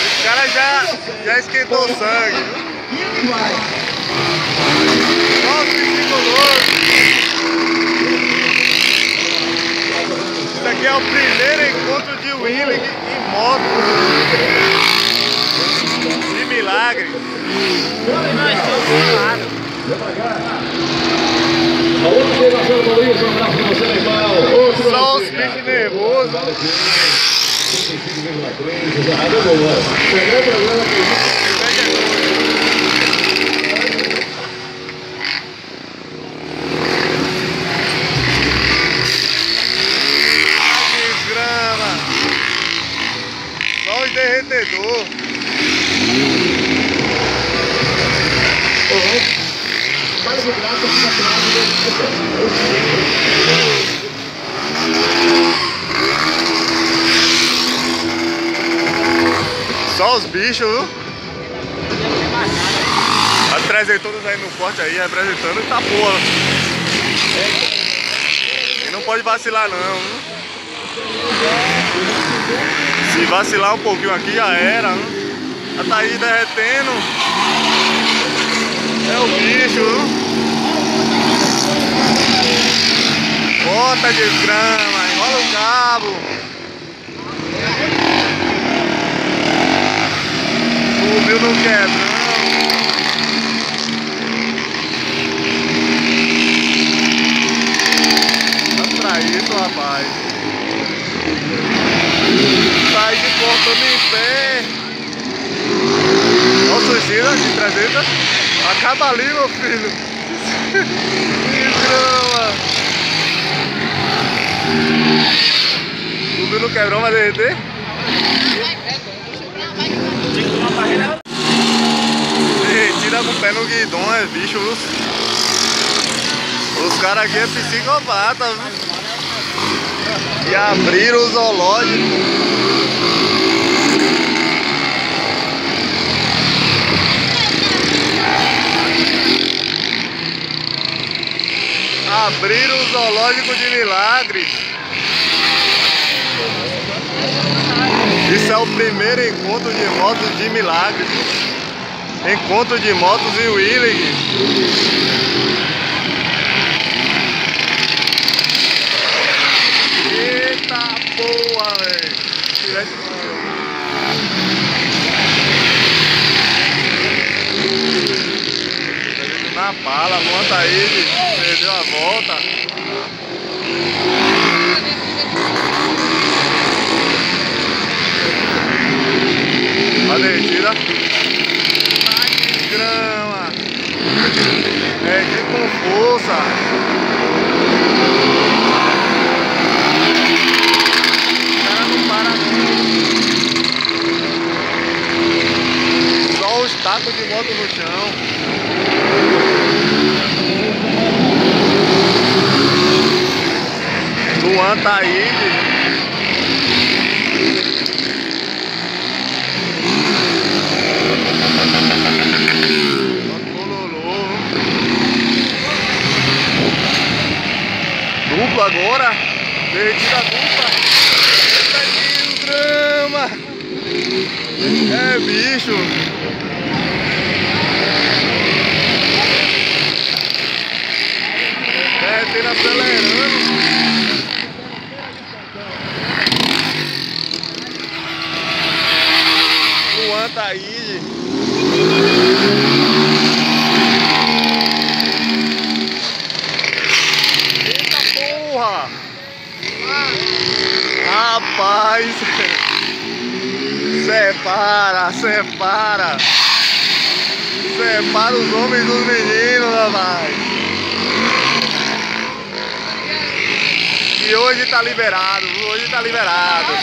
Esse cara já esquentou o sangue, viu? Nossa, psicoloso. Isso aqui é o primeiro encontro de Willing em moto. De milagre. Só os bichos nervosos. Desgrama. Só os derretedor. Só os bichos, viu? As trezentonas aí no corte aí, representando, tá boa. E não pode vacilar não, viu? Se vacilar um pouquinho aqui já era, viu? Já tá aí derretendo. É o bicho, viu? Bota de grama, enrola o cabo. Subiu no quebrão. Tá pra isso, rapaz. Sai de portando em pé. Nossa, gira de 300. Acaba ali, meu filho. Que grama. Subiu no quebrão, vai derreter? Derretida com o pé no guidão, é bicho, viu? Os caras aqui é psicopata, viu? E abriram o zoológico. Abriram o zoológico de milagre. Isso é o primeiro encontro de motos de milagre. Encontro de motos e Willing. Eita porra, velho. Na bala, a Luan tá aí, perdeu a volta. A derretida. Ai, que grama. É aqui com força. O cara não para não. Só os tacos de moto no chão. Luan tá aí. Dupla agora. Derretida dupla. Eita, grama. É bicho. Derretendo, acelerando. Luan tá aí. Eita porra! Rapaz! Separa, separa! Separa os homens dos meninos, rapaz! E hoje tá liberado, hoje tá liberado!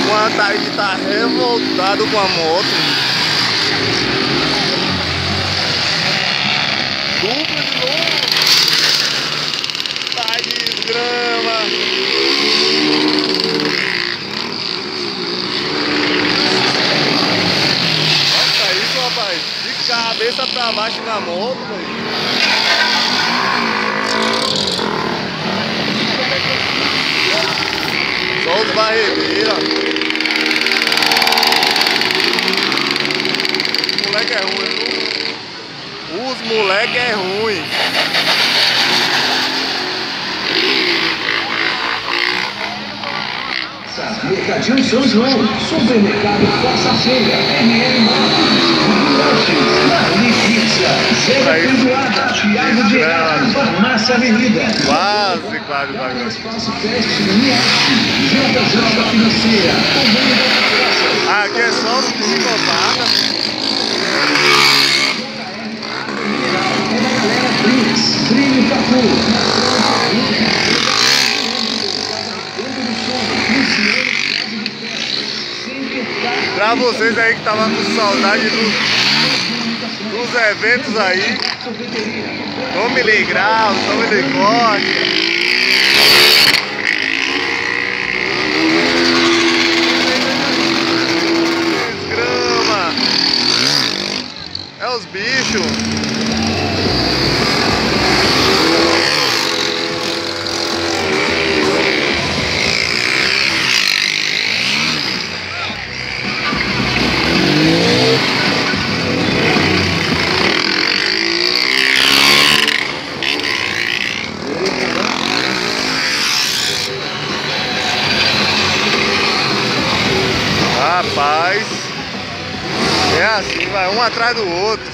O Ataíde tá revoltado com a moto. Dupla de novo. Tá de grama. Olha isso, rapaz. De cabeça pra baixo na moto, velho. brincadeira. Os moleque é ruim, viu? Os moleque é ruim. Mercadinho São João, Supermercado Força Feira, ML Marcos, Marli Pizza, Zé Perdoada, Thiago Vieira, Farmácia Avenida. Quase. Espaço Fest, Niache, JJ Financeira, Convênio das Praças. Aqui é só os psicopatas. Galera Prince, Trilho Papu. Pra vocês aí que tava com saudade dos eventos aí, tome-lhe grau, tome-lhe corte. Desgrama. É os bichos. Rapaz, é assim, vai um atrás do outro.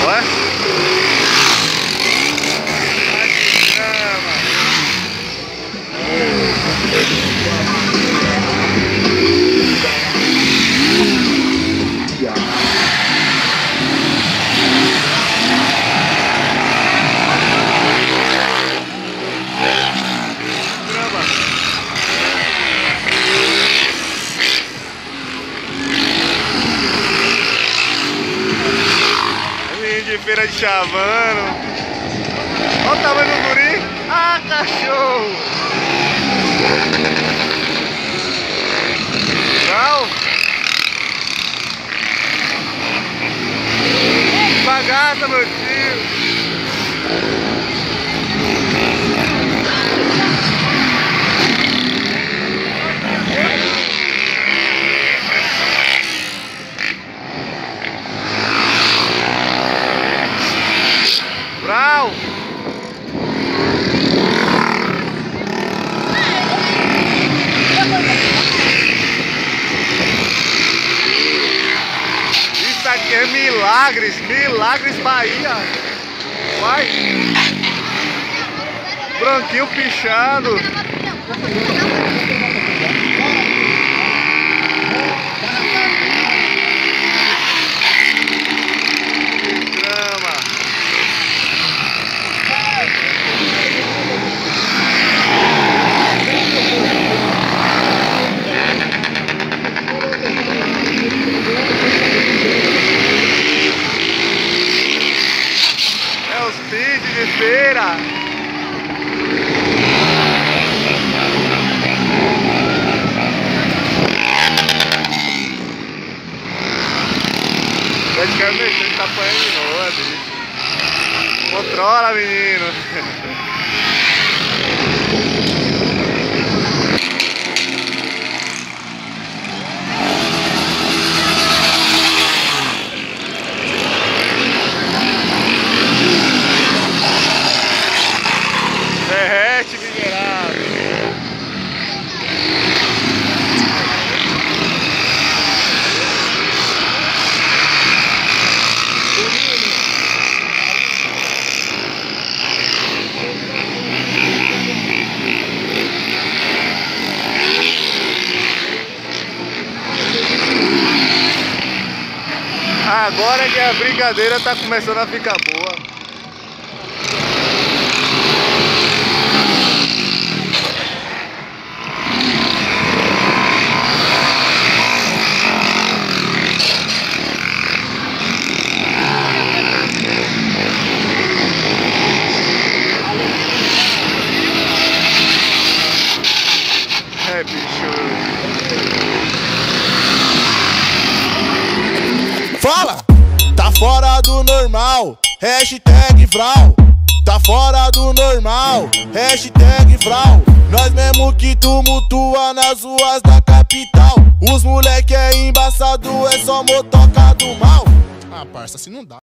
Ué? De feira de Chavano. Olha o tamanho do guri. Ah, cachorro. Não. Bagaça, meu tio. Brau! Isso aqui é Milagres, Milagres Bahia. Vai! Branquinho pichando. De feira. Praticamente ele tá apanhando de novo, bicho. Controla, menino. Derrete, miserável. Agora que a brincadeira tá começando a ficar boa. É, bicho. Fala! Tá fora do normal, hashtag Vral. tá fora do normal, hashtag frau. Nós mesmo que tumultua nas ruas da capital. Os moleque é embaçado, é só motoca do mal. Ah, parça, assim não dá.